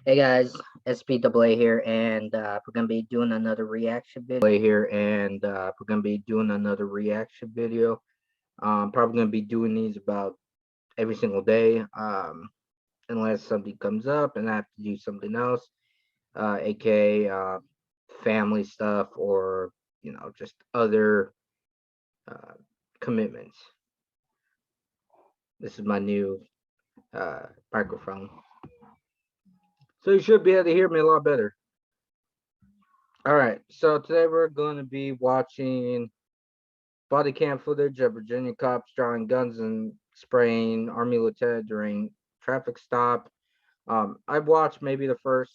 Hey guys, S.P.A.A here, and we're gonna be doing another reaction video. Probably gonna be doing these about every single day, unless something comes up and I have to do something else, aka family stuff or just other uh, commitments. This is my new microphone, so you should be able to hear me a lot better. All right, so today we're going to be watching body cam footage of Virginia cops drawing guns and spraying Army lieutenant during traffic stop. I've watched maybe the first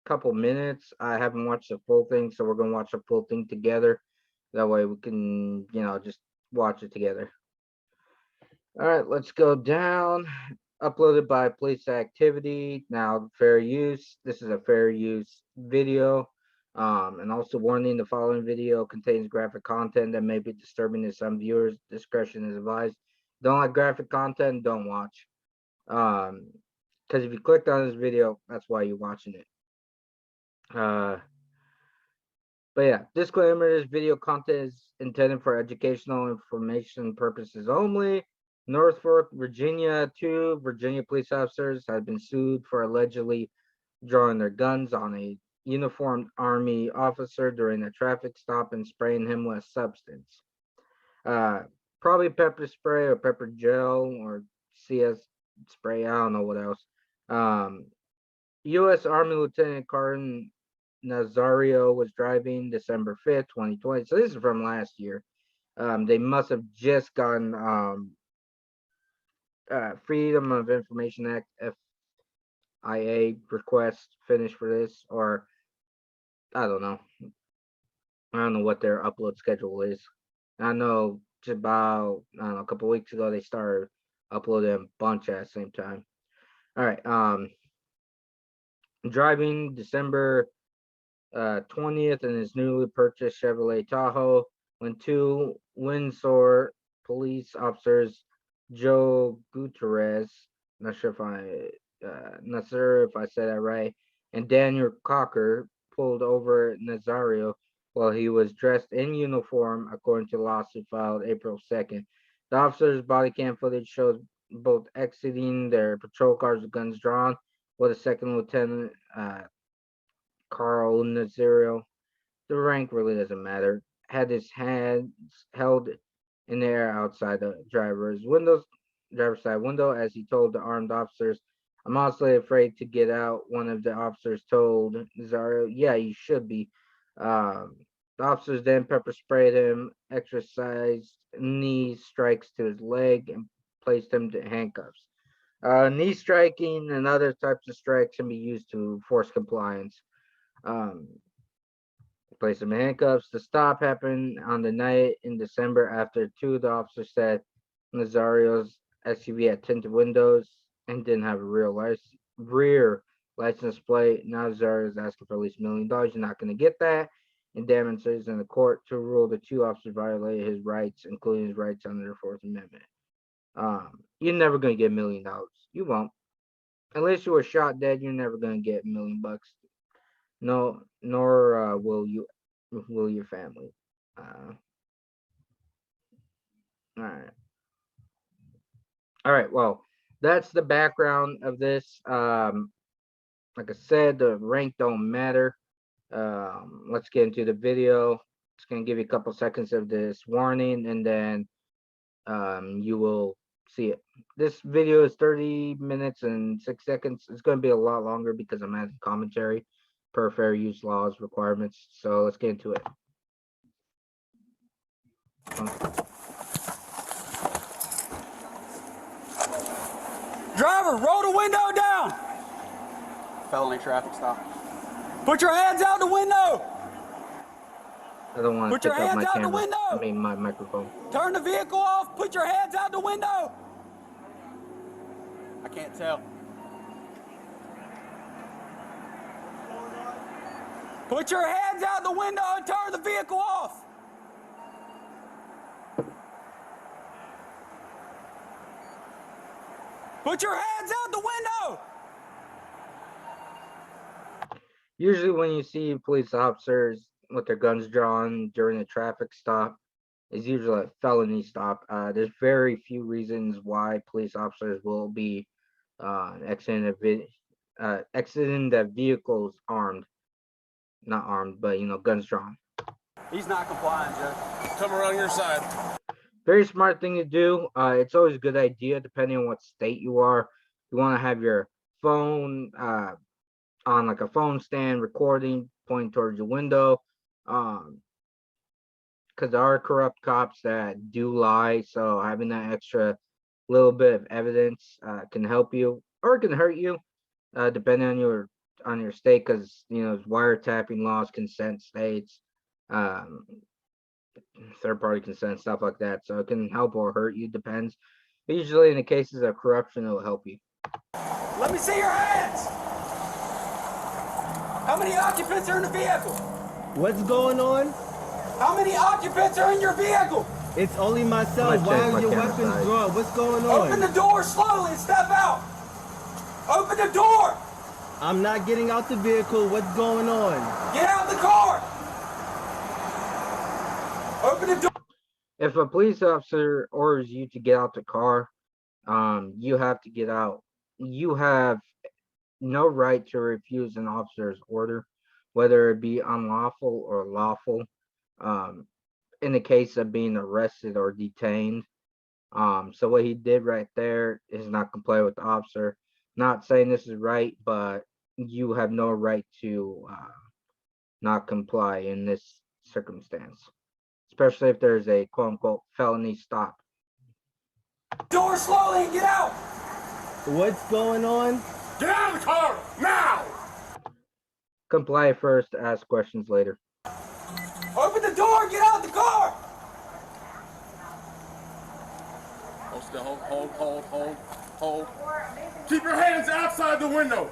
couple minutes. I haven't watched the full thing, so we're gonna watch the full thing together. That way we can, just watch it together. All right, let's go down. Uploaded by police activity. Now, fair use. This is a fair use video. And also warning, the following video contains graphic content that may be disturbing to some viewers. Discretion is advised. Don't like graphic content, don't watch. Because if you clicked on this video, that's why you're watching it. But yeah, disclaimer, this video content is intended for educational information purposes only. Norfolk, Virginia, 2 Virginia police officers have been sued for allegedly drawing their guns on a uniformed Army officer during a traffic stop and spraying him with substance. Probably pepper spray or pepper gel or CS spray. I don't know what else. U.S. Army Lieutenant Carton Nazario was driving December 5th, 2020. So this is from last year. They must have just gotten Freedom of Information Act FIA request finished for this, or I don't know. I don't know what their upload schedule is. I know just about a couple weeks ago they started uploading a bunch at the same time. All right. Driving December 20th in his newly purchased Chevrolet Tahoe when 2 Windsor police officers, Joe Gutierrez, not sure if I said that right, and Daniel Cocker pulled over Nazario while he was dressed in uniform, according to the lawsuit filed April 2nd. The officers' body cam footage shows both exiting their patrol cars with guns drawn, while the second lieutenant, Carl Nazario, the rank really doesn't matter, had his hands held in the air outside the driver's side window as he told the armed officers, "I'm honestly afraid to get out." One of the officers told Nazario, "Yeah, you should be." The officers then pepper sprayed him, exercised knee strikes to his leg, and placed him to handcuffs. Knee striking and other types of strikes can be used to force compliance. Um, Place him in handcuffs. The stop happened on the night in December after 2 of the officers said Nazario's SUV had tinted windows and didn't have a rear license plate. Now Nazario is asking for at least $1 million. You're not going to get that. And demonstrates in the court to rule the 2 officers violated his rights, including his rights under the Fourth Amendment. You're never going to get $1 million. You won't. Unless you were shot dead, you're never going to get $1 million. No, nor will your family. All right, all right. Well, that's the background of this. Like I said, the rank don't matter. Let's get into the video. It's gonna give you a couple seconds of this warning, and then you will see it. This video is 30 minutes and 6 seconds. It's going to be a lot longer because I'm adding commentary per fair use laws requirements. So let's get into it. Driver, roll the window down. Felony traffic stop. Put your hands out the window. I don't want to Put your pick up hands my out the camera. window. I mean my microphone. Turn the vehicle off. Put your hands out the window. I can't tell. Put your hands out the window and turn the vehicle off. Put your hands out the window. Usually, when you see police officers with their guns drawn during a traffic stop, it's usually a felony stop. There's very few reasons why police officers will be exiting exiting the vehicles armed, not armed, but guns drawn. He's not complying, Joe. Come around your side. Very smart thing to do. It's always a good idea, depending on what state you are. You want to have your phone on like a phone stand, recording, pointing towards your window. Um, because there are corrupt cops that do lie. So having that extra little bit of evidence can help you or it can hurt you, depending on your state. Because wiretapping laws, consent states, um, third party consent, stuff like that. So it can help or hurt you, depends. But usually in the cases of corruption, it will help you. Let me see your hands. How many occupants are in the vehicle? What's going on? How many occupants are in your vehicle? It's only myself. I'm Why gonna check are your my camera weapons size. drawn? What's going Open the on? door slowly and step out. Open the door. I'm not getting out the vehicle. What's going on? Get out of the car. Open the door. If a police officer orders you to get out the car, you have to get out. You have no right to refuse an officer's order, whether it be unlawful or lawful. Um, in the case of being arrested or detained. So what he did right there is not comply with the officer. Not saying this is right, but you have no right to not comply in this circumstance, especially if there's a quote unquote felony stop. Door slowly and get out. What's going on? Get out of the car now! Comply first, ask questions later. Open the door and get out of the car. Hold still, hold. Keep your hands outside the window.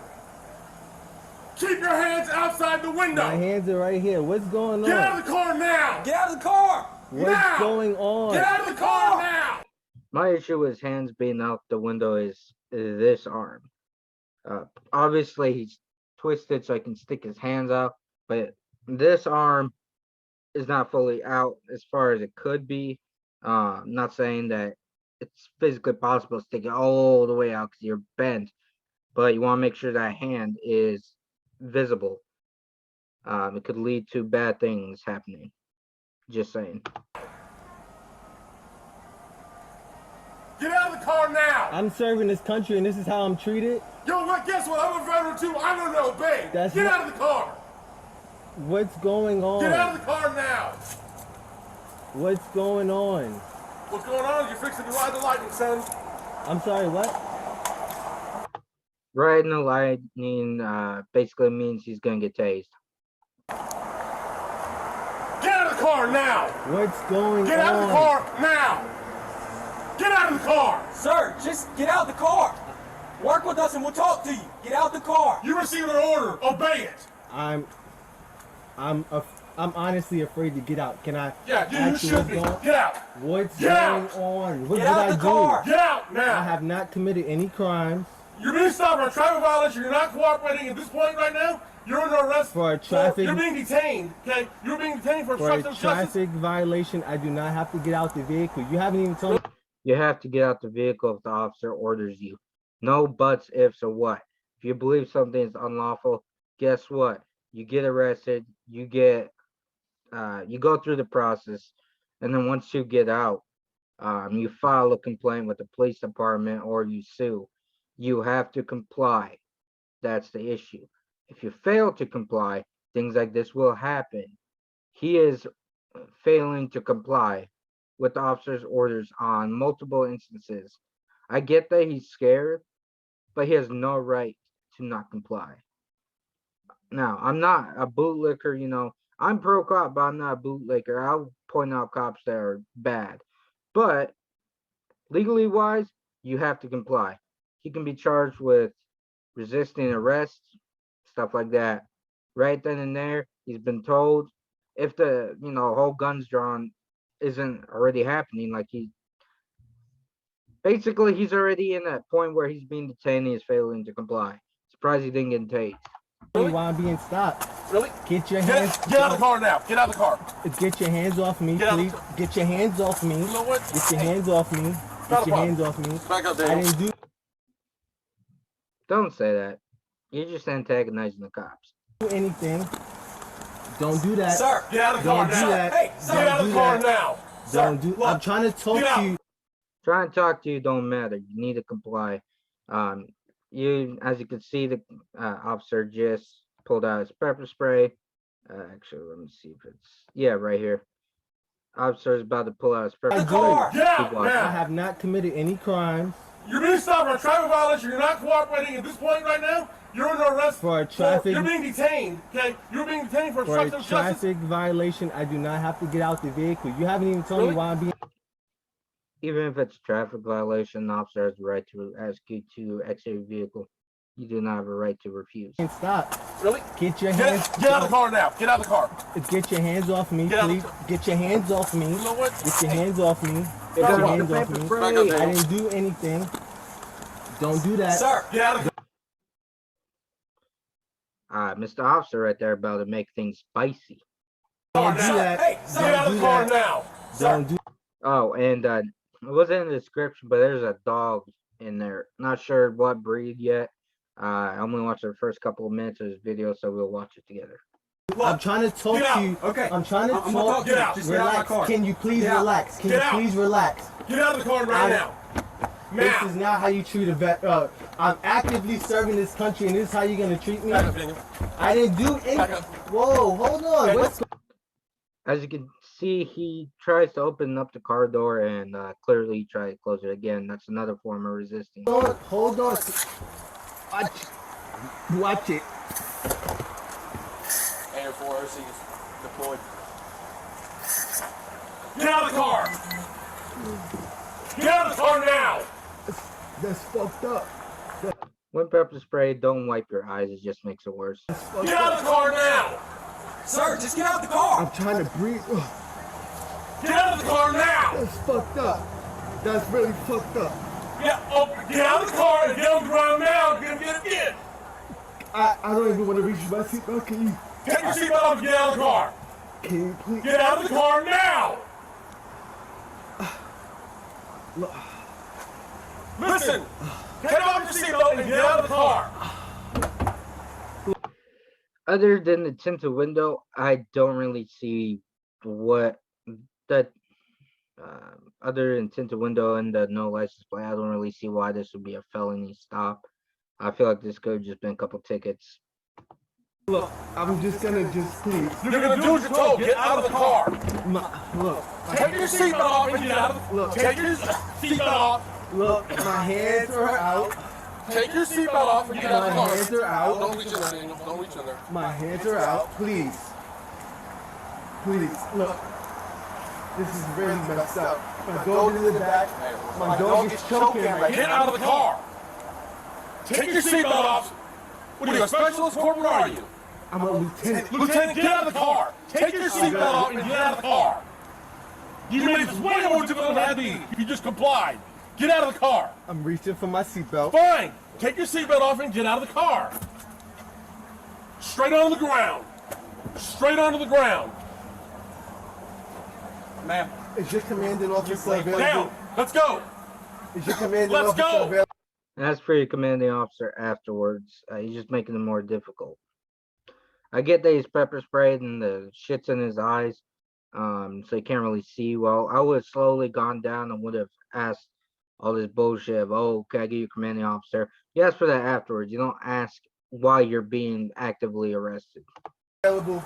Keep your hands outside the window. My hands are right here. What's going Get out on? of the car now! Get out of the car. What's now! going on? Get out of the car now! My issue with his hands being out the window is this arm. Obviously, he's twisted so I can stick his hands out, but this arm is not fully out as far as it could be. I'm not saying that it's physically possible to stick it all the way out because you're bent, but you want to make sure that hand is visible. It could lead to bad things happening. Just saying. Get out of the car now! I'm serving this country and this is how I'm treated. Yo, what? Guess what? I'm a veteran too. I don't know, babe. That's Get not- out of the car! What's going Get out on? of the car now! What's going on? What's going on? You're fixing to ride the lightning, son. I'm sorry, what? Riding the lightning basically means he's gonna get tased. Get out of the car now! What's going Get on? out of the car now! Get out of the car! Sir, just get out of the car. Work with us and we'll talk to you. Get out the car. You received an order. Obey it. I'm honestly afraid to get out. Can I? Yeah, you ask should what's be. going- Get out. What's Get going out. on? What Get did out I the do? car. Get out now. I have not committed any crimes. You're being stopped for a traffic violation. You're not cooperating at this point right now. You're under arrest For a traffic- You're being detained. Okay, you're being detained for For a obstruction of justice. traffic violation, I do not have to get out the vehicle. You haven't even told me. You have to get out the vehicle if the officer orders you. No buts, ifs, or what. If you believe something is unlawful, guess what? You get arrested. You go through the process, and then once you get out, you file a complaint with the police department or you sue. You have to comply. That's the issue. If you fail to comply, things like this will happen. He is failing to comply with the officer's orders on multiple instances. I get that he's scared, but he has no right to not comply. Now, I'm not a bootlicker, I'm pro cop, but I'm not a bootlicker. I'll point out cops that are bad. But legally wise, you have to comply. He can be charged with resisting arrest, stuff like that. Right then and there, he's been told if the whole guns drawn isn't already happening, like he's already in that point where he's being detained and he's failing to comply. Surprised he didn't get tased. me why I'm being stopped. Really? Get your hands. Get out of the car now. Get out of the car. Get your hands off me, Get out please. Get your hands off me. You know what? Get your hands off me. Get your hands off me. Back up, I Daniel. didn't do. Don't say that. You're just antagonizing the cops. Anything. Don't do that. Sir, Get out of the car Don't do now. that. Hey, sir, Get out of the car now. Don't do. I'm trying to talk Get out. to you. Trying to talk to you don't matter. You need to comply. As you can see, the officer just pulled out his pepper spray. Actually, let me see if it's right here. Officer is about to pull out his pepper the spray. car. Get out Keep watching. I now. have not committed any crimes You're being stopped for a traffic violation. You're not cooperating at this point right now. You're under arrest. for a traffic. You're being detained. Okay. You're being detained for For a obstruction of justice. traffic violation, I do not have to get out the vehicle. You haven't even told me Really? why I'm being Even if it's a traffic violation, the officer has the right to ask you to exit your vehicle. You do not have a right to refuse. stopped. Really? Get your hands. Get out of the car now. Get out of the car. Get your hands off me, Get out please. Get your hands off me. You know what? Get your hands off me. Get Get your out hands the off pepper me. spray. Back up, I Daniel. didn't do anything. Don't do that. Sir, Get out of the Mr. Officer right there about to make things spicy. car Don't do now. that. Hey, Get out of Don't the do car that. now. Don't do. Oh, and it wasn't in the description, but there's a dog in there. Not sure what breed yet. I only watched the first couple of minutes of this video, so we'll watch it together. I'm trying to talk Get out. to you. Okay. I'm trying to I'm gonna talk. talk to you. Get out. Just get out of my Relax. car. Can you please Get out. relax? Can Get you out. please relax? Get out of the car right I- now. This Now. is not how you treat a vet. I'm actively serving this country, and this is how you're gonna treat me. Back up, Daniel. I didn't do Back anything. up. Whoa, hold on. Hey, What's As you can see, he tries to open up the car door and clearly try to close it again. That's another form of resisting. going on? Hold on. Watch it. Air 4 OCs deployed. Get out of the car. Get out of the car now. That's fucked up. When pepper spray, don't wipe your eyes. It just makes it worse. Get out of the car now. sir, just get out the car. I'm trying to breathe. Ugh, Get out of the car now. that's fucked up. That's really fucked up. Get out of the car and get on the ground now. Get in. I don't even want to reach my seatbelt. Can you? Take your seatbelt off and get out of the car. Can you please? Get out of the car now. Listen. Take off your seatbelt and get out of the car. Other than the tinted window, I don't really see what that. Other than tinted window and the no license plate, I don't really see why this would be a felony stop. I feel like this could have just been a couple tickets. Look, I'm just gonna please. You're gonna do what you're told. Get out of the car. Look, Take your seatbelt off and get out of the. Look. Take your seatbelt off. look, my hands are out. Take your seatbelt off and get out My of the car. hands are out. Don't reach in there, Daniel. Don't reach in there. My hands are out. Please. Please, look. This is really messed up. My dog is in the back. My dog is choking right Get now. out of the car. Take your seatbelt off. What are you, a specialist corporal? Are you? I'm a lieutenant. Lieutenant, get out of the car. Take your seatbelt off and get out of the car. You made this way more difficult than it had to be. You just complied. Get out of the car. I'm reaching for my seatbelt. Fine. Take your seatbelt off and get out of the car. Straight onto the ground. Straight onto the ground. Ma'am. Is your commanding officer Down. available? Let's go. Is your commanding Let's officer go. available? That's for your commanding officer afterwards. He's just making it more difficult. I get that he's pepper sprayed and the shit's in his eyes, so he can't really see well. I would have slowly gone down and would have asked all this bullshit of, oh, can I get your commanding officer? You ask for that afterwards. You don't ask why you're being actively arrested. Available.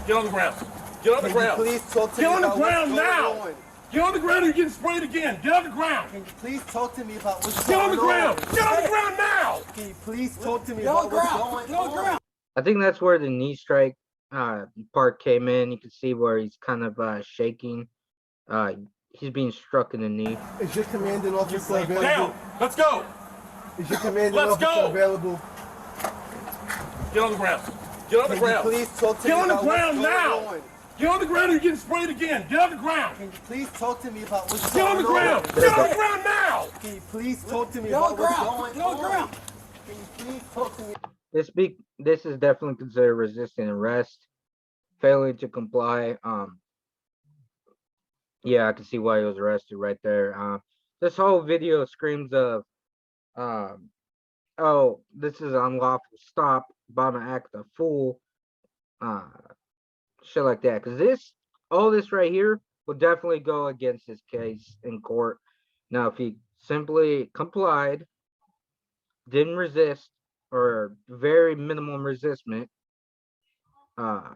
Get on the ground. Get on the Can you ground. please talk to Get me on the about what's ground going now. on? Get on the ground or you're getting sprayed again. Get on the ground. Can you please talk to me about what's Get on going the ground. on? Get on the ground now. Can you please talk to me Get on about the what's ground. going Get on the ground. I think that's where the knee strike part came in. You can see where he's kind of shaking. He's being struck in the knee. Is your commanding officer available? Down. Let's go. Is your commanding Let's officer go. available? Get on the ground. Get on the Can you ground. please talk to Get me on the about what's ground going now. on? Get on the ground or you're getting sprayed again. Get on the ground. Can you please talk to me about what's Get on going the ground. on? Get on the ground now. Can you please talk to me Get on about the what's ground. going Get on the ground. Can you please talk to me? This is definitely considered resisting arrest, failing to comply. Yeah, I can see why he was arrested right there. This whole video screams of, um, oh, this is unlawful stop, Obama act a fool, uh, shit like that. Because all this right here will definitely go against his case in court. Now, if he simply complied, didn't resist, or very minimum resistment, uh,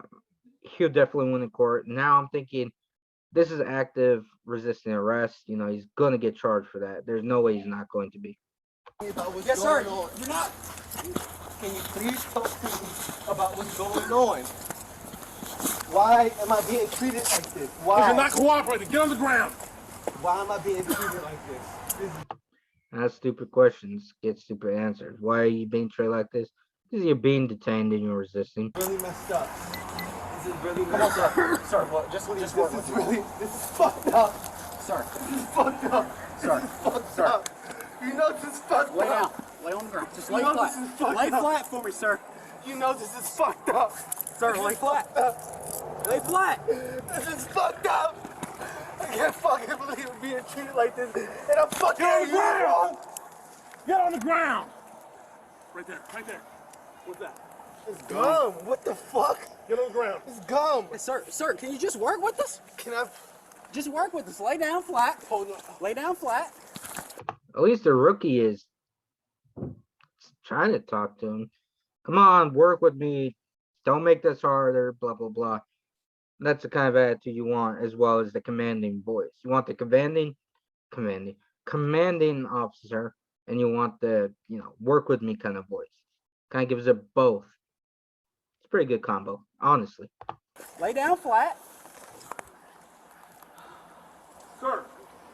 he'll definitely win in court. Now I'm thinking this is active resisting arrest. You know, he's going to get charged for that. There's no way he's not going to be. Yes, sir. You're not. Can you please talk to me about what's going on? Why am I being treated like this? Because you're not cooperating. Get on the ground. Why am I being treated like this? Ask stupid questions, get stupid answers. Why are you being treated like this? Because you're being detained and you're resisting. Really messed up. This is really Come on, messed up. sir. Sir, well, just work with me. This is fucked up. Sir, This is fucked up. Sir. This is fucked Sir. up. You know this is fucked lay down. up. Lay on the ground. Just You lay know flat. this is fucked Lay up. flat for me, sir. You know this is fucked up. Sir, lay flat. Lay flat. This is fucked up. I can't fucking believe I'm being treated like this. And I'm fucking Get on the wrong. ground. Get on the ground. Right there. Right there. What's that? It's gum. What the fuck? Get on the ground. It's gum. Sir, can you just work with us? Can I? Just work with us. Lay down flat. Hold on. Lay down flat. At least the rookie is trying to talk to him. Come on, work with me. Don't make this harder, blah, blah, blah. That's the kind of attitude you want, as well as the commanding voice. You want the commanding officer, and you want the, work with me kind of voice. Kind of gives it both. It's a pretty good combo, honestly. Lay down flat. Sir,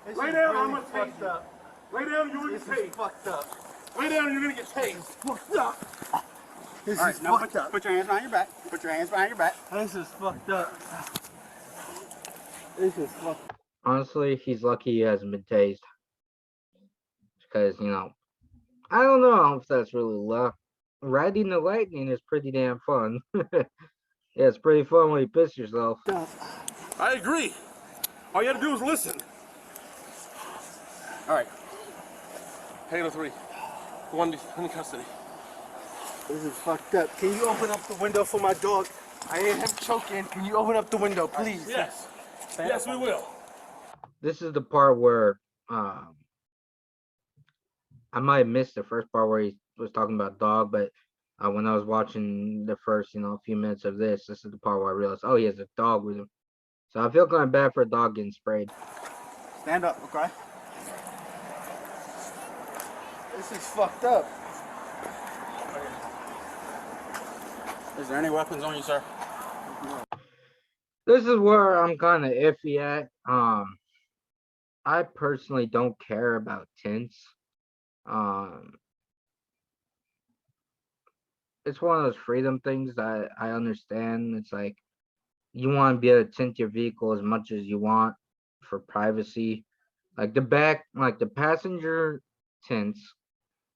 This lay is down. really I'm going to fucked take you. up. Lay down. You're going to This get is tased. fucked up. Lay down. You're going to get tased. Fucked up. This All is right, now fucked up. put your hands behind your back. Put your hands behind your back. This is fucked up. This is fucked up. Honestly, he's lucky he hasn't been tased. Because, I don't know if that's really luck. Riding the lightning is pretty damn fun. Yeah, it's pretty fun when you piss yourself. I agree. All you have to do is listen. All right. Halo 3. One in custody. This is fucked up. Can you open up the window for my dog? I hear him choking. Can you open up the window, please? Yes. Yes, we will. This is the part where I might have missed the first part where he was talking about dog, but when I was watching the first, few minutes of this is the part where I realized, oh, he has a dog with him. So I feel kind of bad for a dog getting sprayed. Stand up, okay? This is fucked up. Is there any weapons on you, sir? This is where I'm kind of iffy at. I personally don't care about tints. It's one of those freedom things that I understand. It's like you want to be able to tint your vehicle as much as you want for privacy. Like the passenger tints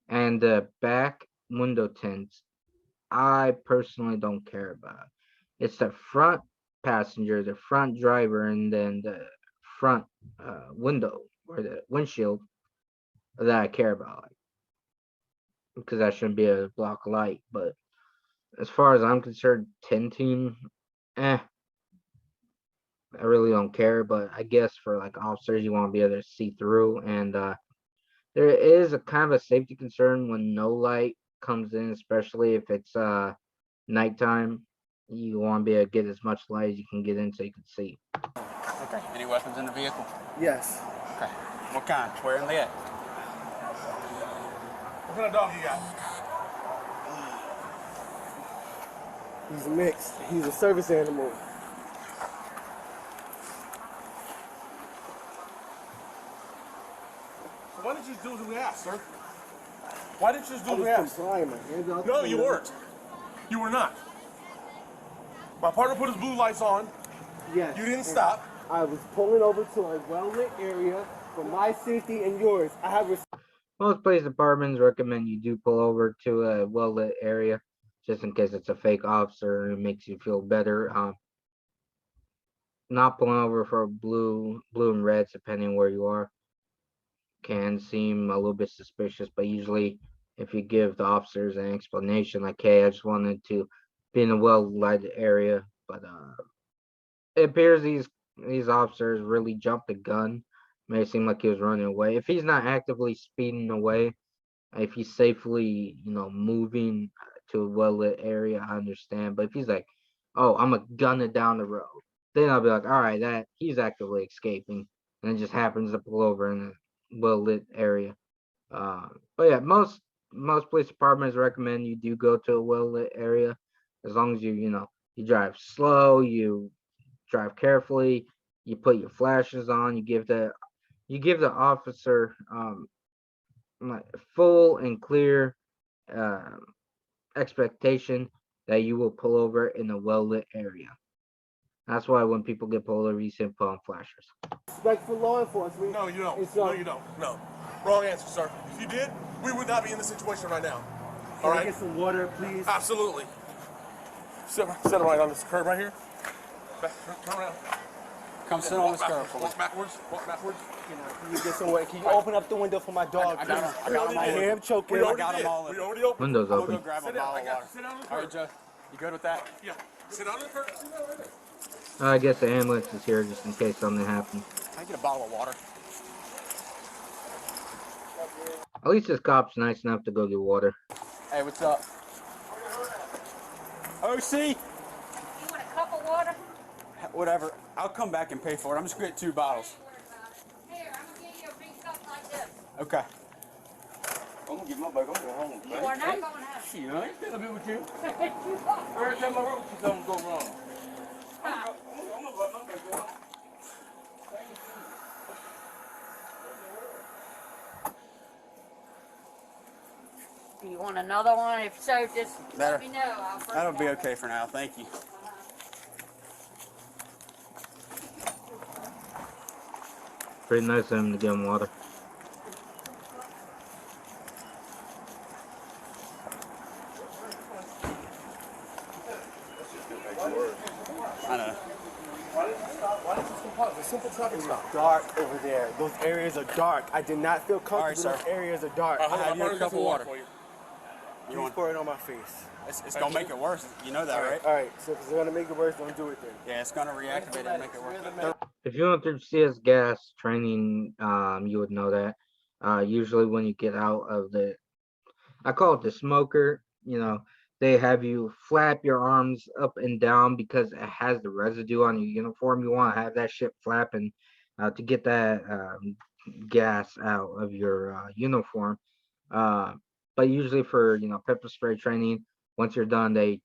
and the back window tints, I personally don't care about. It's the front passenger, the front driver, and then the front window or the windshield that I care about. Because that shouldn't be a block light. But as far as I'm concerned, tinting, I really don't care. But I guess for like officers, you want to be able to see through. And there is a kind of a safety concern when no light comes in, especially if it's nighttime. You want to be able to get as much light as you can get in so you can see. Okay. Any weapons in the vehicle? Yes. Okay. What kind? Where and they at? What kind of dog you got? He's mixed. He's a service animal. So why didn't you just do as we asked, sir? Why didn't you just do I as we was asked? complying. My hands out the No, you window. weren't. You were not. My partner put his blue lights on. Yes. You didn't and stop. I was pulling over to a well-lit area for my safety and yours. I have Most police departments recommend you do pull over to a well-lit area. just in case it's a fake officer and it makes you feel better. Not pulling over for blue and reds, depending where you are, can seem a little bit suspicious. But usually, if you give the officers an explanation, like, "Hey, I just wanted to be in a well-lighted area," but it appears these officers really jumped the gun. Made it seem like he was running away. If he's not actively speeding away, if he's safely, moving to a well-lit area, I understand. But if he's like, "Oh, I'm gonna gun it down the road," then I'll be like, "All right, that he's actively escaping, and it just happens to pull over in a well-lit area." But yeah, most police departments recommend you do go to a well-lit area, as long as you drive slow, you drive carefully, you put your flashes on, you give the officer like full and clear uh, expectation that you will pull over in a well-lit area. That's why when people get pulled over, you see them put on flashers. Respect for law enforcement. No, you don't. It's No, you don't. No. Wrong answer, sir. If you did, we would not be in this situation right now. All Can I right? get some water, please? Absolutely. Sit right on this curb right here. Turn around. Come sit on this curb for me. Walk backwards. Walk backwards. Can you get some water? Can you open up the window for my dog? I got him. I hear him choking. We already got 'em did. all in. We already opened. Windows I'm gonna open. go grab a Sit down. bottle I of got water. you. Sit down on the All right, curb. Joe. You good with that? Yeah. Sit down on the curb. Sit down right there. I guess the ambulance is here just in case something happens. Can I get a bottle of water? At least this cop's nice enough to go get water. Hey, what's up? OC? You want a cup of water? Whatever. I'll come back and pay for it. I'm just gonna get 2 bottles. Here, I'm gonna give you a big cup like this. Okay. I'm gonna get my bike. I'm going home. You are not going to. Shit, I ain't finna be with you. You are. Every time I work with you, something go wrong. Stop. I'm gonna let my bike go. You want another one? If so, just let Better. me know. I'll bring That'll it be out. okay for now. Thank you. Pretty nice of him to give him water. I know. It's a simple traffic stop. Dark over there. Those areas are dark. I did not feel comfortable. right, sir. Those areas are dark. I'll have you a cup of water. for you. You Please want? pour it on my face. It's gonna make it worse. You know that, right? All right. So if it's gonna make it worse, don't do it then. Yeah, it's gonna reactivate it and make it worse. If you went through CS gas training, you would know that. Usually when you get out of I call it the smoker, they have you flap your arms up and down because it has the residue on your uniform. You want to have that shit flapping to get that gas out of your uniform. But usually for, pepper spray training, once you're done, they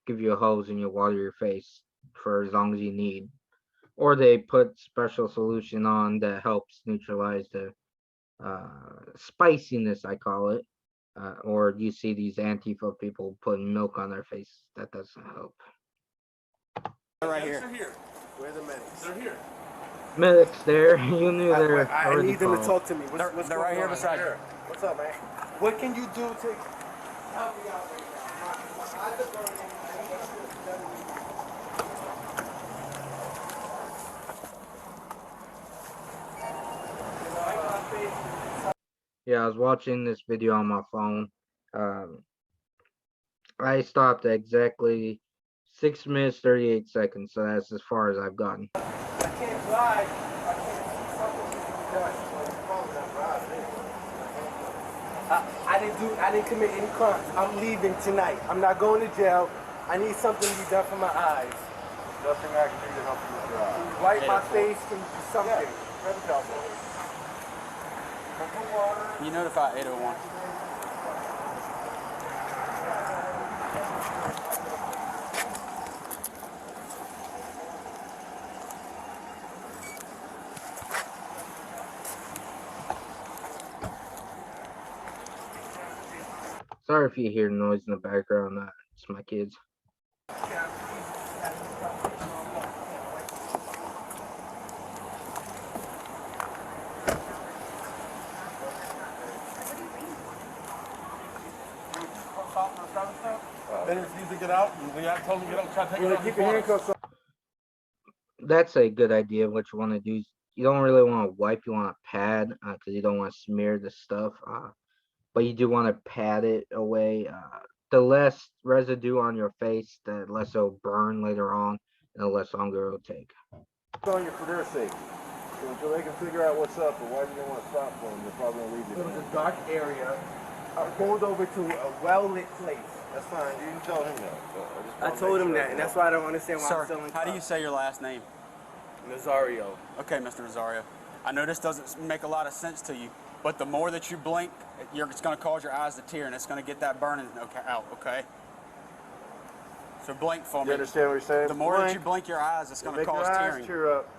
give you a hose and you water your face for as long as you need. Or they put special solution on that helps neutralize the spiciness, I call it. Or you see these Antifa people putting milk on their face. That doesn't help. Right They're here. here. Where are the medics? They're here. Medics there. You knew they were I already need them to called. talk to me. They're What's right going here on? beside you. What's up, man? What can you do to help me out right now? Yeah, I was watching this video on my phone. I stopped at exactly 6 minutes 38 seconds, so that's as far as I've gotten. I can't drive. I can't see something needs to be done. So the phone's not driving. I didn't commit any crimes. I'm leaving tonight. I'm not going to jail. I need something to be done for my eyes. Nothing I can do to help you drive. Wipe my face and do something. Can you notify 801? Sorry if you hear noise in the background. It's my kids. out for a traffic stop. Then he refused to get out. And we told him to get out. Tried to take it out. Keep your handcuffs on. That's a good idea. What you want to do is you don't really want to wipe. You want to pad because you don't want to smear the stuff. But you do want to pat it away. The less residue on your face, the less it'll burn later on, and the less longer it'll take. It's on you for their safety. So until they can figure out what's up or why you don't want to stop for them, they're probably going to leave you. It was a dark area. I pulled over to a well-lit place. That's fine. You can tell him that. I told him that, and that's why I don't understand why I'm Sir, selling how do you say your last name? Nazario. Okay, Mr. Rosario. I know this doesn't make a lot of sense to you, but the more that you blink, it's going to cause your eyes to tear, and it's going to get that burning out, okay? So blink for me. You understand what you're saying? The more that you blink your eyes, it's going to cause your tearing. eyes tear up.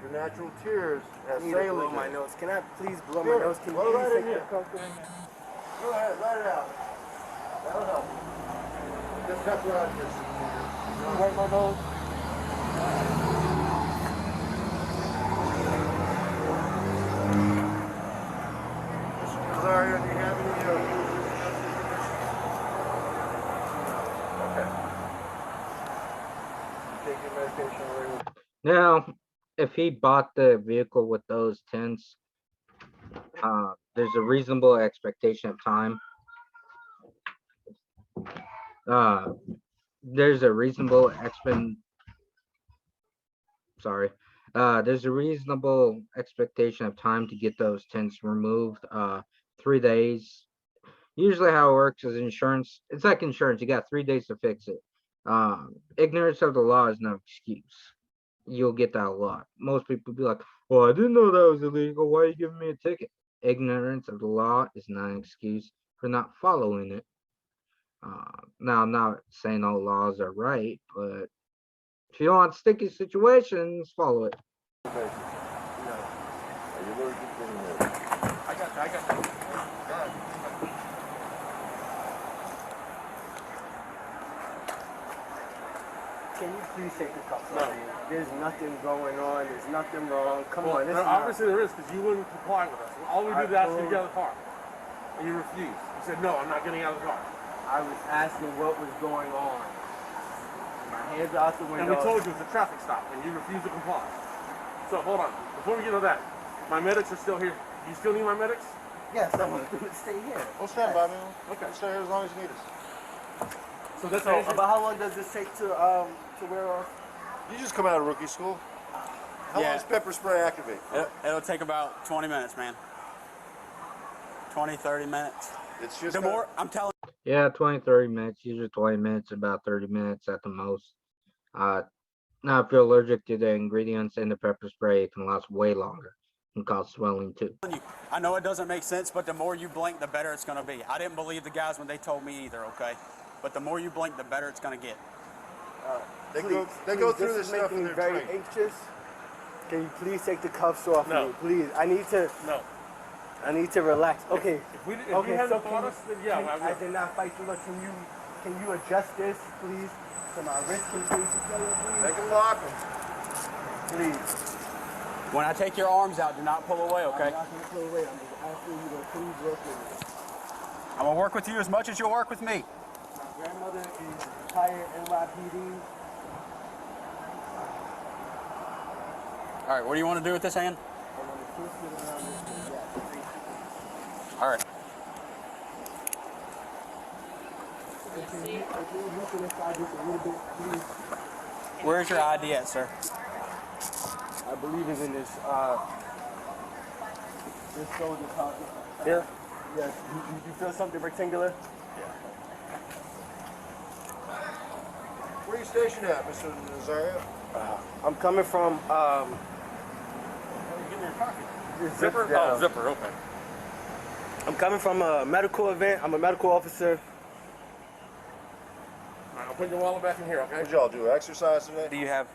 Your natural tears have I need to blow saline. my nose. Can I please blow Sure. my nose? Can you Blow please right take in the here. cuff off? Go ahead, let it out. That'll help. Just cut right this. Wipe my nose. Mr. Nazario, do you have any Okay. You take your medication already? Now, if he bought the vehicle with those tints, there's a reasonable expectation of time. There's a reasonable there's a reasonable expectation of time to get those tints removed. 3 days. Usually how it works is insurance. It's like insurance. You got 3 days to fix it. Ignorance of the law is no excuse. You'll get that a lot. Most people be like, well, I didn't know that was illegal. Why are you giving me a ticket? Ignorance of the law is not an excuse for not following it. Now, I'm not saying all laws are right, but if you don't want sticky situations, follow it. Are you allergic to any of it? I got you. Can you please take the cuffs off me? There's nothing going on. There's nothing wrong. Come on. This is Obviously there is, because you wouldn't comply with us. All we did is ask you to get out of the car. And you refused. You said, no, I'm not getting out of the car. I was asking what was going on. My hands are out the window. And we told you it's a traffic stop, and you refused to comply. So hold on, before we get to that, my medics are still here. Do you still need my medics? Yes, I'm going to stay here. We'll stand by, man. Okay. We'll stay here as long as you need us. So that's So, all. about how long does this take to wear off? You just come out of rookie school. How long does pepper spray activate? It'll take about 20 minutes, man. 20, 30 minutes. It's just The more, I'm telling Yeah, 20, 30 minutes, usually 20 minutes, about 30 minutes at the most. Now, if you're allergic to the ingredients in the pepper spray, it can last way longer and cause swelling too. you, I know it doesn't make sense, but the more you blink, the better it's going to be. I didn't believe the guys when they told me either, okay? But the more you blink, the better it's going to get. They go through this stuff making in me their very training. anxious. Can you please take the cuffs off No. me, please? I need to relax. Okay. If you Okay, hadn't so fought can us, then yeah, I I will. did not fight you. Look, can you adjust this, please? So my wrist can face each other, They please. can lock them. Please. When I take your arms out, do not pull away, okay? I'm not going to pull away. I'm just asking you to please work with me. I'm going to work with you as much as you'll work with me. My grandmother is retired NYPD. All right, what do you want to do with this hand? I want to twist it around this way. Yes. All right. Can you look inside this a little bit, please? Where's your ID at, sir? I believe it's in this shoulder pocket. Here. Yes. You feel something rectangular? Where are you stationed at, Mr. Nazario? I'm coming from Give me your pocket. zipper. Oh, zipper, okay. I'm coming from a medical event. I'm a medical officer. All right, I'll put your wallet back in here, okay? What'd y'all do? Exercise today? Do you have?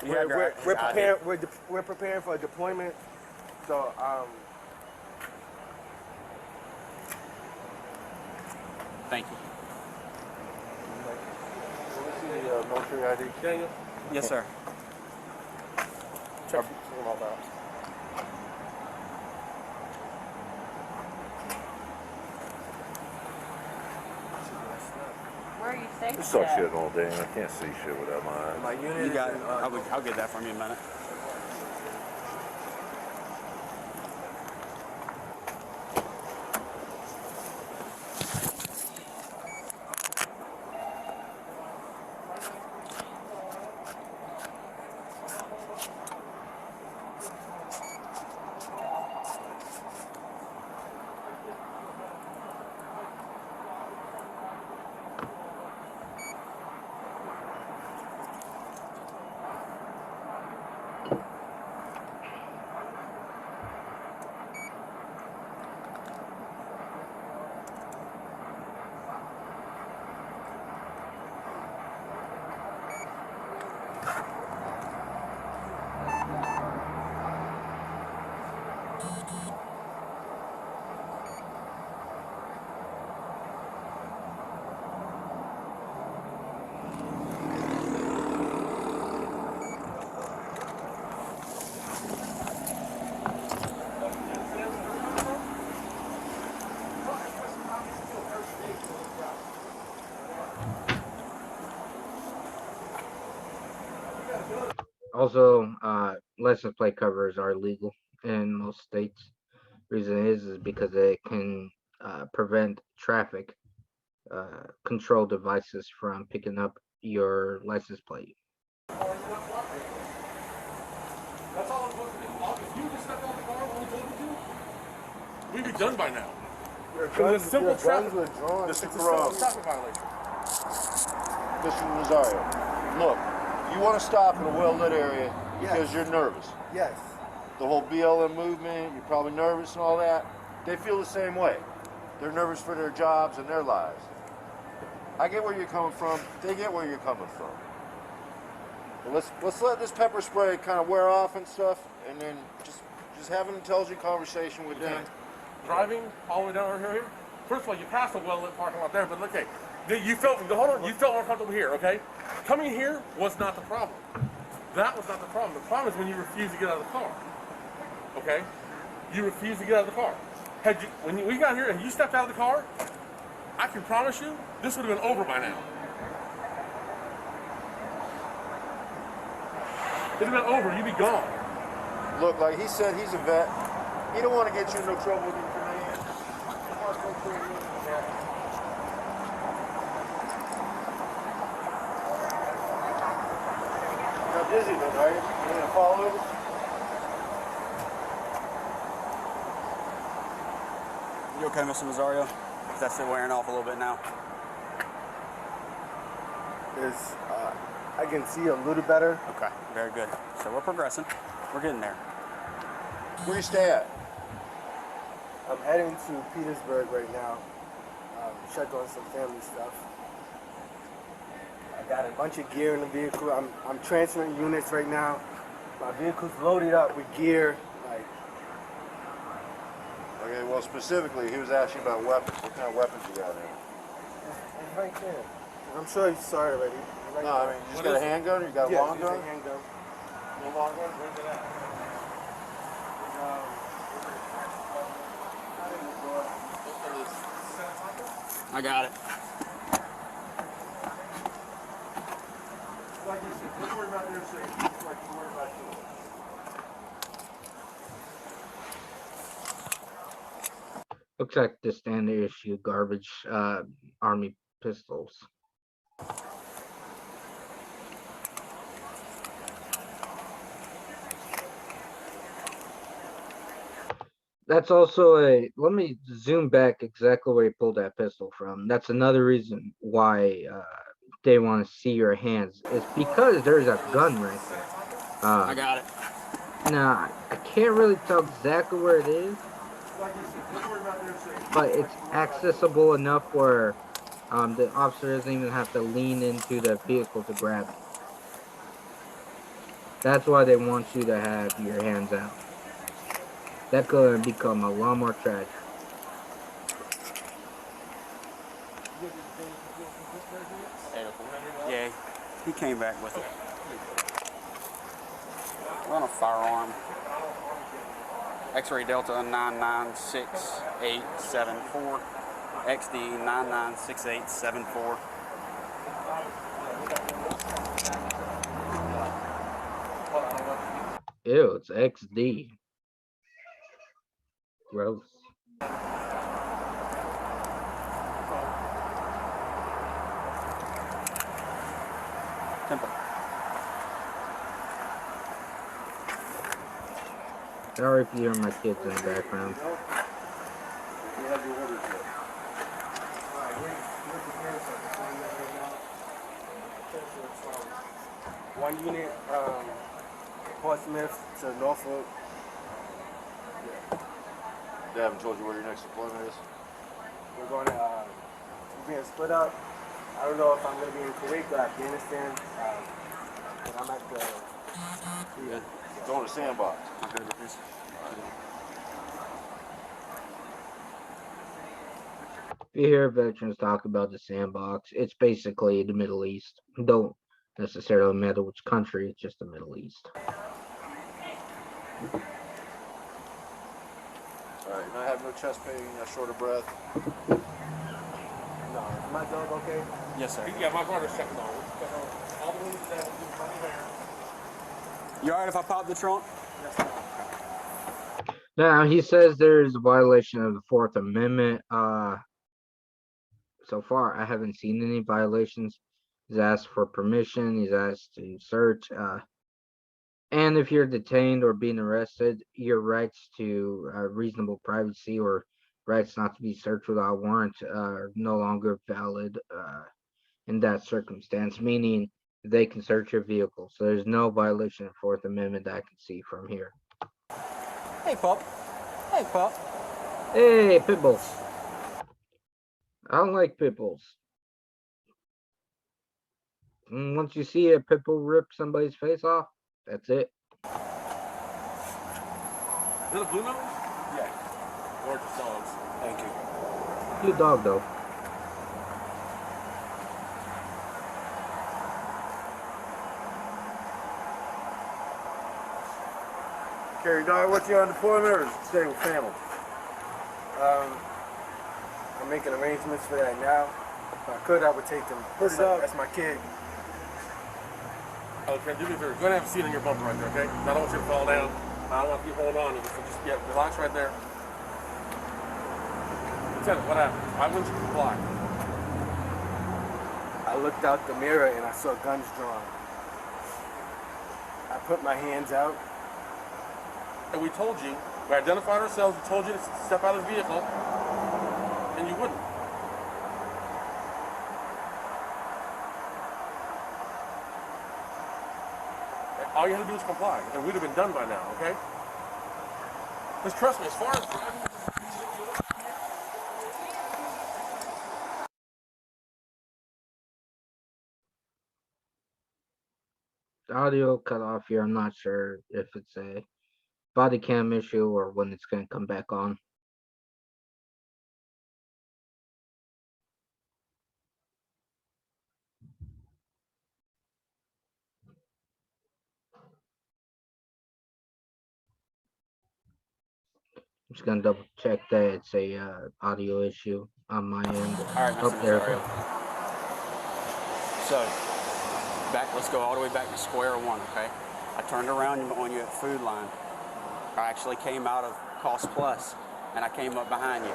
Do you We're, have your we're, his we're ID? preparing. We're preparing for a deployment. So Thank you. Let's see the military ID. Daniel, Yes, sir. check them all out. think This so. sucks shit all day, and I can't see shit without my eyes. My unit You got is it. in, I'll get that from you in a minute. Also, license plate covers are legal in most states. Reason is because it can prevent traffic control devices from picking up your license plate. That's all I'm supposed to do. If you just stepped out of the car when we told you to, we'd be done by now. Because it's a simple traffic. Mr. It's a simple Carrone, traffic violation. Mr. Rosario, look, you want to stop in a well-lit area because Yes. you're nervous. yes. The whole BLM movement, you're probably nervous and all that. They feel the same way. They're nervous for their jobs and their lives. I get where you're coming from. They get where you're coming from. But let's let this pepper spray kind of wear off and stuff, and then just have an intelligent conversation with them. Driving all the way down here. First of all, you passed a well-lit parking lot there, but okay, you felt uncomfortable here. Okay, coming here was not the problem. That was not the problem. The problem is when you refuse to get out of the car. Okay, you refuse to get out of the car. When we got here and you stepped out of the car, I can promise you this would have been over by now. It'd have been over. You'd be gone. Look, like he said, he's a vet. He don't want to get you in no trouble with your command. Not dizzy then, are you? You gonna fall over? You okay, Mr. Rosario? Is that still wearing off a little bit now? Is I can see a little better. Okay, very good. So we're progressing. We're getting there. Where you stay at? I'm heading to Petersburg right now. Check on some family stuff. I got a bunch of gear in the vehicle. I'm transferring units right now. My vehicle's loaded up with gear. Like, Okay, well specifically, he was asking about weapons. What kind of weapons you got there? it's right there. I'm sure you saw it already. It's right No, I there. mean, you just got a handgun or you got a long it's gun? a handgun. No long gun? Where's it at? I got it. Like you said, don't worry about their safety. Just like you worry about yours. Looks like the standard issue garbage army pistols. That's also let me zoom back exactly where he pulled that pistol from. That's another reason why they want to see your hands. It's because there's a gun right there. I got it. Now, I can't really tell exactly where it is, Like you said, don't worry about their safety. but it's accessible enough where the officer doesn't even have to lean into the vehicle to grab it. That's why they want you to have your hands out. That could become a lot more tragic. Yeah, he came back with it. We're on a firearm. X-ray Delta 996874. XD 996874. Ew, it's XD. Gross. Simple. Sorry if you hear my kids in the background. One unit, Portsmouth to Norfolk. They haven't told you where your next deployment is? We're going to, we're being split up. I don't know if I'm going to be in Kuwait or Afghanistan, but I'm at the, Going to Sandbox. I'm good with this. If you hear veterans talk about the sandbox, it's basically the Middle East. Don't necessarily matter which country, it's just the Middle East. Alright, and I have no chest pain, no short of breath. no, is my dog okay? Yes, sir. Yeah, my brother's checking on it. All the wounds that have been funny hair. You all right if I pop the trunk? Now he says there's a violation of the Fourth Amendment. So far I haven't seen any violations. He's asked for permission, he's asked to search, and if you're detained or being arrested, your rights to reasonable privacy or rights not to be searched without warrant are no longer valid in that circumstance, meaning they can search your vehicle. So there's no violation of Fourth Amendment that I can see from here. Hey, pup. Hey, pup. Hey, pit bulls. I don't like pit bulls. Once you see a pit bull rip somebody's face off, that's it. Is it a blue nose? Yeah. Gorgeous dogs. Thank you. Cute dog though. Carry dog with you on deployment or stay with family? I'm making arrangements for that now. If I could, I would take them. That's my kid. Okay, do me a favor. Go ahead and have a seat on your bumper right there, okay? I don't want you to fall down. I don't want you to hold on to it. So just, yeah, relax right there. Lieutenant, what happened? Why wouldn't you comply? I looked out the mirror and I saw guns drawn. I put my hands out. And we told you, we identified ourselves, we told you to step out of the vehicle, and you wouldn't. All you had to do was comply, and we'd have been done by now, okay? Just trust me, as far as driving, The audio cut off here. I'm not sure if it's a body cam issue or when it's going to come back on. I'm just going to double check that it's a audio issue on my end. All right, Oh, Mr. there it Nazario. goes. So, let's go all the way back to square one, okay? I turned around on you at Food Line. I actually came out of Cost Plus, and I came up behind you.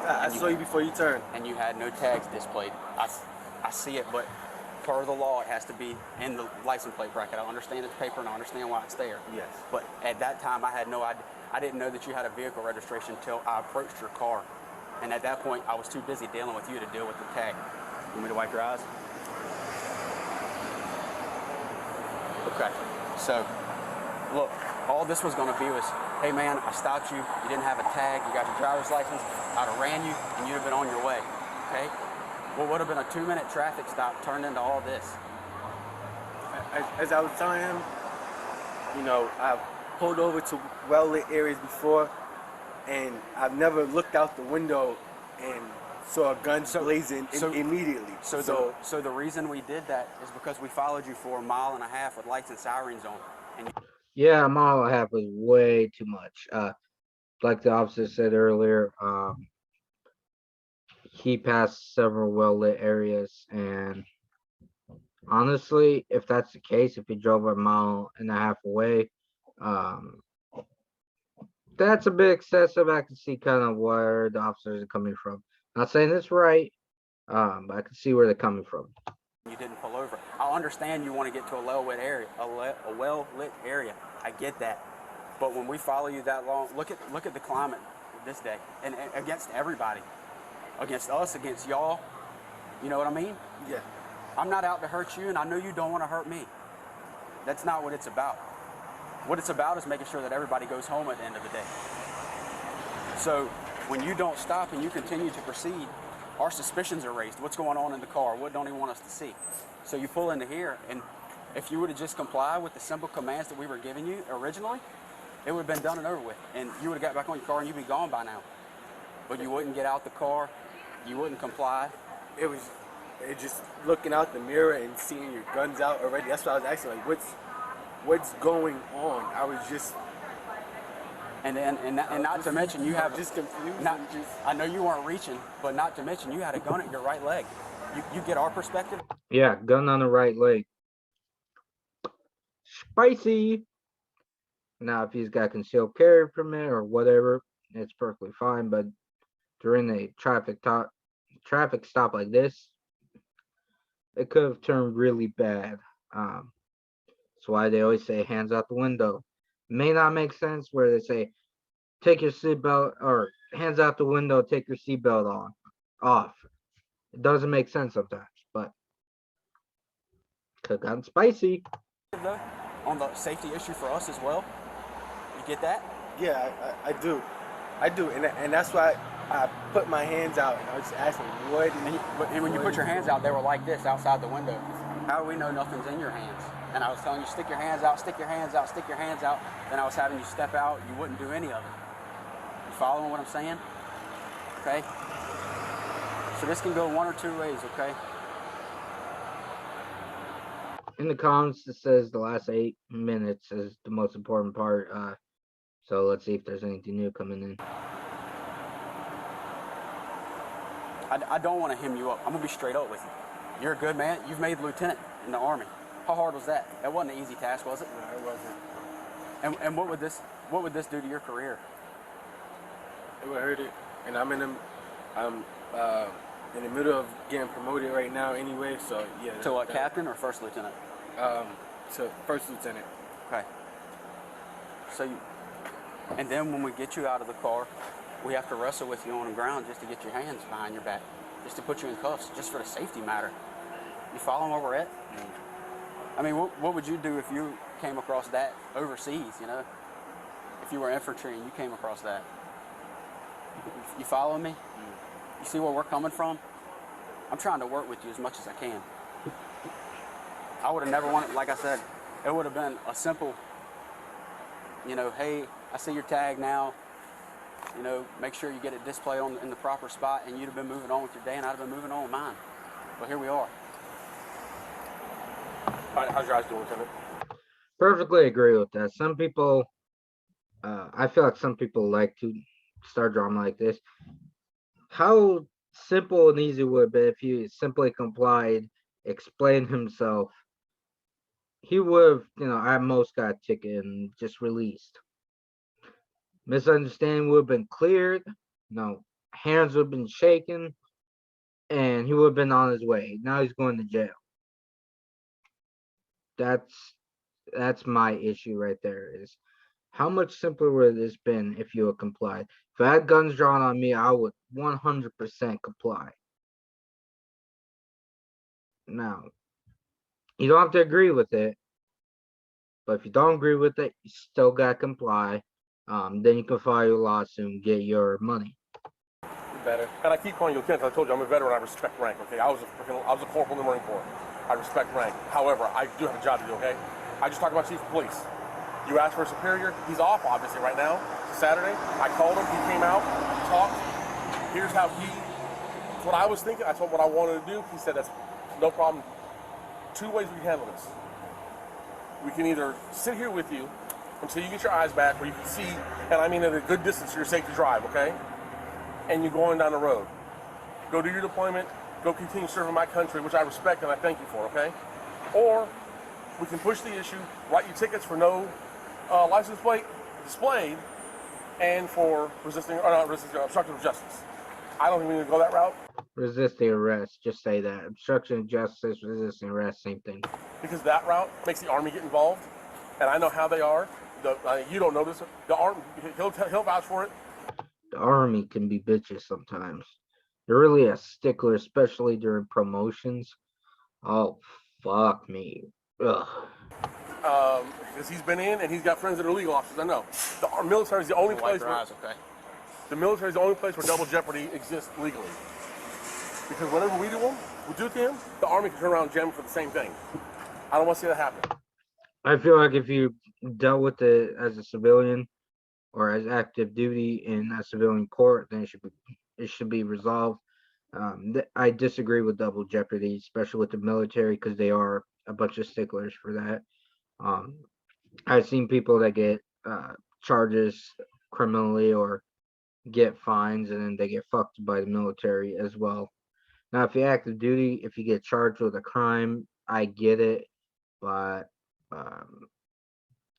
I saw you before you turned. And you had no tags displayed. I see it, but per the law, it has to be in the license plate bracket. I understand it's paper, and I understand why it's there. Yes. But at that time, I had no idea. I didn't know that you had a vehicle registration until I approached your car. And at that point, I was too busy dealing with you to deal with the tag. You want me to wipe your eyes? Okay. So, look, all this was going to be was, hey man, I stopped you. You didn't have a tag. You got your driver's license. I'd have ran you, and you'd have been on your way. Okay? What would have been a 2-minute traffic stop turned into all this. As I was telling him, you know, I've pulled over to well-lit areas before, and I've never looked out the window and saw guns blazing immediately. So the reason we did that is because we followed you for 1.5 miles with lights and sirens on. And Yeah, a mile and a half was way too much. Like the officer said earlier, he passed several well-lit areas, and honestly, if that's the case, if he drove a mile and a half away, um, that's a bit excessive. I can see kind of where the officers are coming from. Not saying it's right, but I can see where they're coming from. You didn't pull over. I understand you want to get to a well-lit area, a well-lit area. I get that. But when we follow you that long, look at the climate this day, and against everybody, against us, against y'all. You know what I mean? Yeah. I'm not out to hurt you, and I know you don't want to hurt me. That's not what it's about. What it's about is making sure that everybody goes home at the end of the day. So when you don't stop and you continue to proceed, our suspicions are raised. What's going on in the car? What don't he want us to see? So you pull into here, and if you would have just complied with the simple commands that we were giving you originally, it would have been done and over with. And you would have got back on your car and you'd be gone by now. But you wouldn't get out the car. You wouldn't comply. It just looking out the mirror and seeing your guns out already. That's what I was asking, like, what's going on? I was just... And not to mention you have just confused. I know you weren't reaching, but not to mention you had a gun at your right leg. You get our perspective. Yeah, gun on the right leg. Spicy. Now, if he's got concealed carry permit or whatever, it's perfectly fine. But during a traffic stop like this, it could have turned really bad. That's why they always say hands out the window. May not make sense where they say take your seatbelt or hands out the window, take your seatbelt off. It doesn't make sense sometimes, but could have gotten spicy. Though, on the safety issue for us as well. You get that? Yeah, I do. And that's why I put my hands out and I was just asking, what? And when you put your hands out, they were like this outside the window. How do we know nothing's in your hands? And I was telling you, stick your hands out, stick your hands out, stick your hands out. Then I was having you step out. You wouldn't do any of it. You following what I'm saying? Okay? So this can go one or two ways, okay? In the comments, it says the last 8 minutes is the most important part. So let's see if there's anything new coming in. I don't want to hem you up. I'm going to be straight up with you. You're a good man. You've made lieutenant in the Army. How hard was that? That wasn't an easy task, was it? No, it wasn't. And what would this do to your career? It would hurt it. And I'm in the middle of getting promoted right now anyway, so yeah. To what, captain or first lieutenant? To first lieutenant. Okay. So and then when we get you out of the car, we have to wrestle with you on the ground just to get your hands behind your back, just to put you in cuffs, just for the safety matter. You following where we're at? I mean, what would you do if you came across that overseas, you know? If you were infantry and you came across that? You follow me? You see where we're coming from? I'm trying to work with you as much as I can. I would have never wanted, like I said, it would have been a simple, you know, hey, I see your tag now, you know, make sure you get it displayed in the proper spot, and you'd have been moving on with your day, and I'd have been moving on with mine. But here we are. All right, how's your eyes doing, Lieutenant? Perfectly agree with that. Some people, I feel like some people like to start drama like this. How simple and easy would it be if he simply complied, explained himself? He would have, you know, at most got a ticket and just released. Misunderstanding would have been cleared. No, hands would have been shaken, and he would have been on his way. Now he's going to jail. That's my issue right there. Is how much simpler would this been if you had complied? If I had guns drawn on me, I would 100% comply. Now, you don't have to agree with it, but if you don't agree with it, you still gotta comply. Then you can file your lawsuit and get your money. Better. And I keep calling you Lieutenant. I told you I'm a veteran. I respect rank. Okay, I was a corporal in the Marine Corps. I respect rank. However, I do have a job to do. Okay, I just talked about Chief of Police. You asked for a superior. He's off obviously right now. It's Saturday. I called him. He came out. We talked. Here's how what I was thinking. I told him what I wanted to do. He said that's no problem. 2 ways we can handle this. We can either sit here with you until you get your eyes back where you can see, and I mean at a good distance so you're safe to drive, okay? And you're going down the road. Go do your deployment, go continue serving my country, which I respect and I thank you for, okay? or we can push the issue, write you tickets for no license plate displayed, and for obstruction of justice. I don't think we need to go that route. Resisting arrest. Just say that. Obstruction of justice, resisting arrest, same thing. Because that route makes the Army get involved, and I know how they are. You don't know this. The Army, he'll vouch for it. The Army can be bitches sometimes. They're really a stickler, especially during promotions. Oh, fuck me. Ugh. Because he's been in and he's got friends that are legal officers. I know. The military is the only place. The military is the only place where double jeopardy exists legally. Because whenever we do to him, the Army can turn around and jam him for the same thing. I don't want to see that happen. I feel like if you dealt with it as a civilian or as active duty in a civilian court, then it should be resolved. I disagree with double jeopardy, especially with the military, because they are a bunch of sticklers for that. I've seen people that get charges criminally or get fines, and then they get fucked by the military as well. Now, if you're active duty, if you get charged with a crime, I get it, but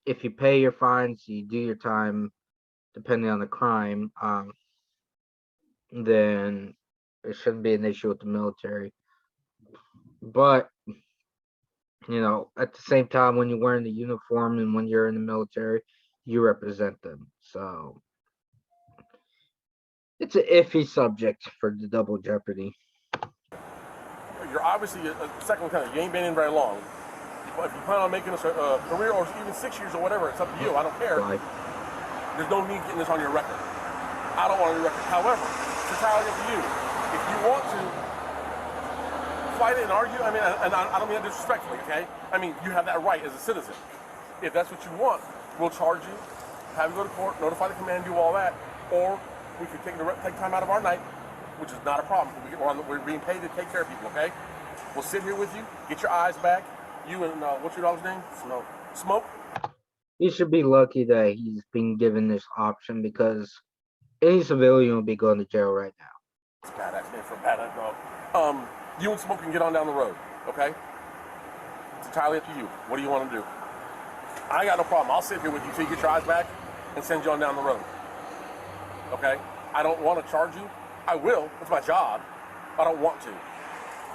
if you pay your fines, you do your time, depending on the crime, then it shouldn't be an issue with the military. But at the same time, when you're wearing the uniform and when you're in the military, you represent them. So it's an iffy subject for the double jeopardy. You're obviously a second lieutenant. You ain't been in very long. But if you plan on making a career or even 6 years or whatever, it's up to you. I don't care. Like, There's no need getting this on your record. I don't want it on your record. However, it's entirely up to you. If you want to fight it and argue, I mean, and I don't mean that disrespectfully, okay? I mean, you have that right as a citizen. If that's what you want, we'll charge you, have you go to court, notify the command, do all that, or we could take time out of our night, which is not a problem. We're being paid to take care of people, okay? We'll sit here with you, get your eyes back. You and what's your dog's name? Smoke. he should be lucky that he's been given this option, because any civilian will be going to jail right now. It's bad accident for a bad dog. You and Smoke can get on down the road, okay? It's entirely up to you. What do you want to do? I got no problem. I'll sit here with you till you get your eyes back and send you on down the road. Okay? I don't want to charge you. I will. It's my job. I don't want to.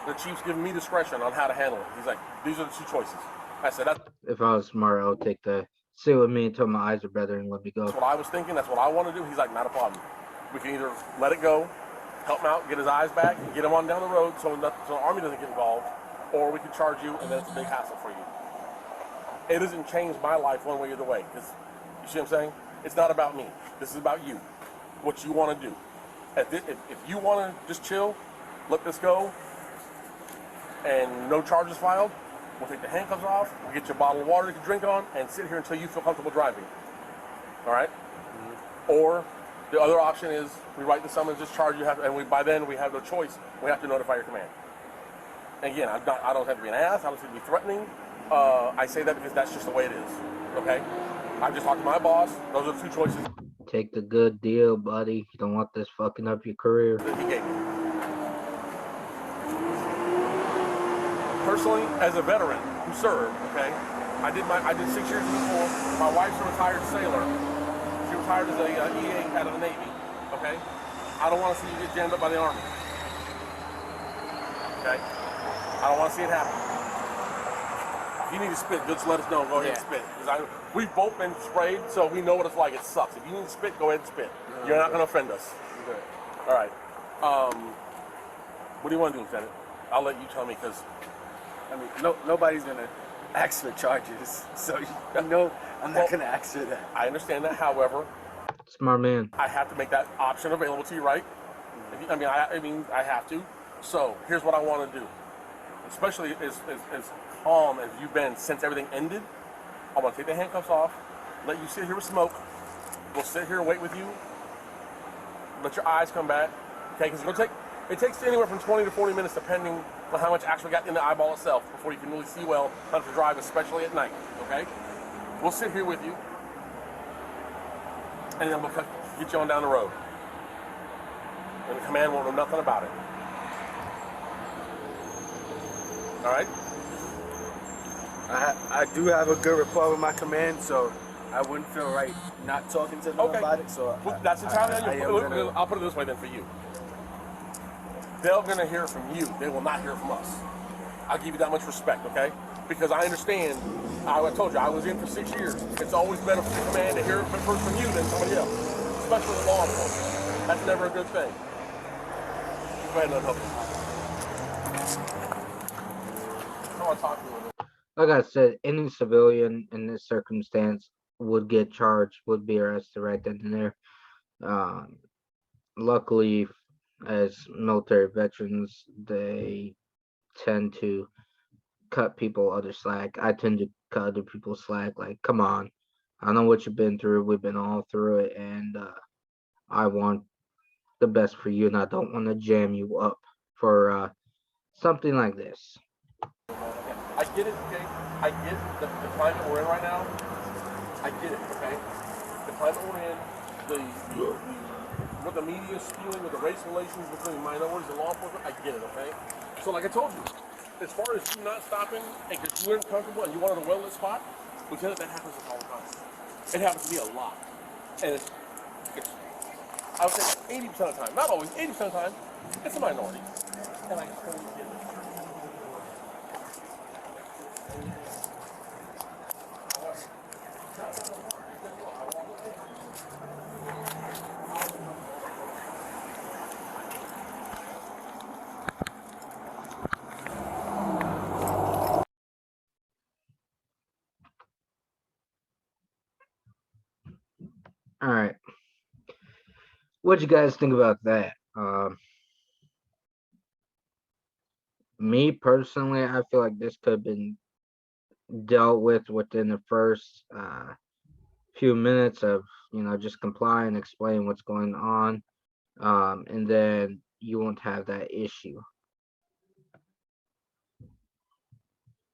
The chief's giving me discretion on how to handle it. He's like, these are the two choices. I said, If I was smart, I would take the sit with me until my eyes are better and let me go. that's what I was thinking. That's what I want to do. He's like, not a problem. We can either let it go, help him out, get his eyes back, and get him on down the road so the Army doesn't get involved, or we can charge you, and then it's a big hassle for you. It doesn't change my life one way or the way, because you see what I'm saying? It's not about me. This is about you, what you want to do. If you want to just chill, let this go, and no charges filed, we'll take the handcuffs off, we'll get you a bottle of water you can drink on, and sit here until you feel comfortable driving. All right? Mm-hmm. Or the other option is we write the summons, discharge you, by then we have no choice. We have to notify your command. And again, I don't have to be an ass. I don't have to be threatening. I say that because that's just the way it is. Okay? I just talked to my boss. Those are the two choices Take the good deal, buddy. You don't want this fucking up your career. that he gave me. Personally, as a veteran who served, okay, I did 6 years before. My wife's a retired sailor. She retired as a EA out of the Navy. Okay, I don't want to see you get jammed up by the Army. Okay, I don't want to see it happen. If you need to spit, just let us know. Go ahead and spit. Because we've both been sprayed, so we know what it's like. It sucks. If you need to spit, go ahead and spit. You're not going to offend us. Good. All right. What do you want to do, Lieutenant? I'll let you tell me, because I mean, nobody's gonna ask for charges, so I'm not gonna ask for that. I understand that. However, Smart man. I have to make that option available to you, right? I mean, I have to. So here's what I want to do. Especially as calm as you've been since everything ended, I want to take the handcuffs off, let you sit here with Smoke. We'll sit here and wait with you. Let your eyes come back, okay? Because it takes anywhere from 20 to 40 minutes, depending on how much actually got in the eyeball itself, before you can really see well how to drive, especially at night. Okay? We'll sit here with you, and then we'll get you on down the road. And the command won't know nothing about it. All right? I do have a good rapport with my command, so I wouldn't feel right not talking to them Okay. about it. So Well, that's entirely on I you. am gonna. I'll put it this way then for you. They're gonna hear from you. They will not hear from us. I'll give you that much respect, okay? Because I understand. I told you I was in for 6 years. It's always better for the command to hear it first from you than somebody else, especially in law enforcement. That's never a good thing. Go ahead and unhook him. I want to talk to you. Like I said, any civilian in this circumstance would get charged, would be arrested right then and there. Luckily, as military veterans, they tend to cut people other slack. I tend to cut other people slack. Like, come on, I know what you've been through. We've been all through it, and I want the best for you, and I don't want to jam you up for something like this. I get it, okay? I get the climate we're in right now. I get it, okay? The climate we're in, what the media is spewing with the race relations between minorities and law enforcement, I get it, okay? So like I told you, as far as you not stopping and because you weren't comfortable and you wanted a well-lit spot, Lieutenant, that happens all the time. It happens to me a lot. And it's I would say 80% of the time, not always, 80% of the time, it's a minority. And I totally get it. All right, what you guys think about that? Me personally, I feel like this could have been dealt with within the first few minutes of just comply and explain what's going on, and then you won't have that issue.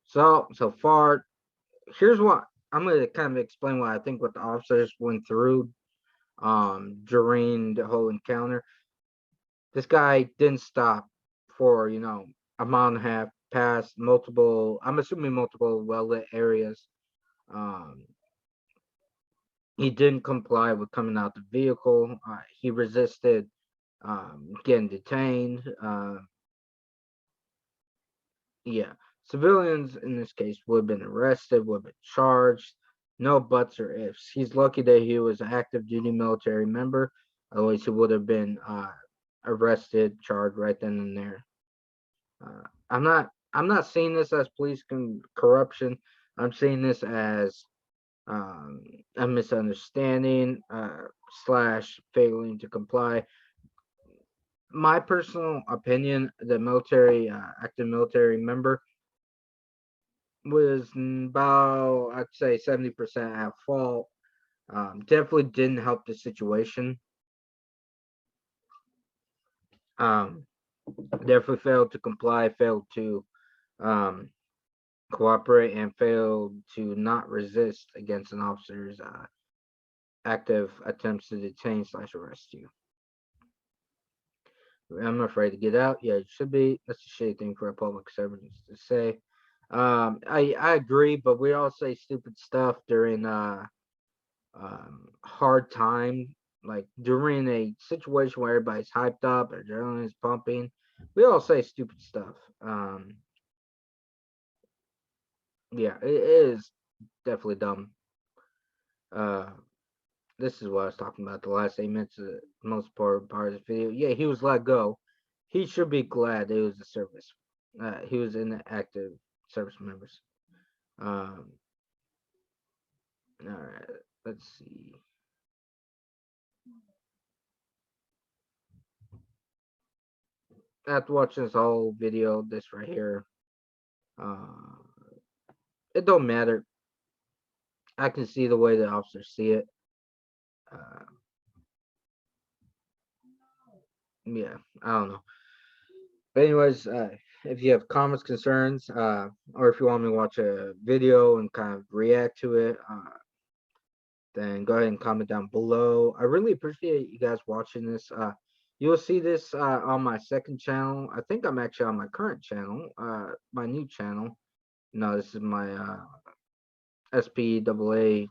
So far, here's what I'm going to kind of explain what I think what the officers went through during the whole encounter. This guy didn't stop for a mile and a half past multiple, I'm assuming multiple well lit areas. um he didn't comply with coming out the vehicle. He resisted getting detained. Yeah, civilians in this case would have been arrested, would have been charged. No buts or ifs. He's lucky that he was an active duty military member. Otherwise, he would have been arrested, charged right then and there. I'm not seeing this as police corruption. I'm seeing this as um, a misunderstanding slash failing to comply. My personal opinion, the military, active military member was about, I'd say, 70% at fault. Definitely didn't help the situation. Um, Definitely failed to comply, failed to um, cooperate, and failed to not resist against an officer's active attempts to detain slash arrest you. I'm afraid to get out. Yeah, it should be. That's a shitty thing for a public servant to say. I agree, but we all say stupid stuff during hard time, like during a situation where everybody's hyped up, adrenaline is pumping. We all say stupid stuff. Yeah, it is definitely dumb. Uh, this is what I was talking about. The last 8 minutes of the most important part of the video. Yeah, he was let go. He should be glad it was a service. He was in the active service members. Um, all right, let's see. After watching this whole video, this right here, uh, it don't matter. I can see the way the officers see it. Uh, yeah, I don't know. But anyways, if you have comments, concerns, or if you want me to watch a video and kind of react to it, then go ahead and comment down below. I really appreciate you guys watching this. You'll see this on my second channel. I think I'm actually on my current channel, my new channel. No, this is my SPAA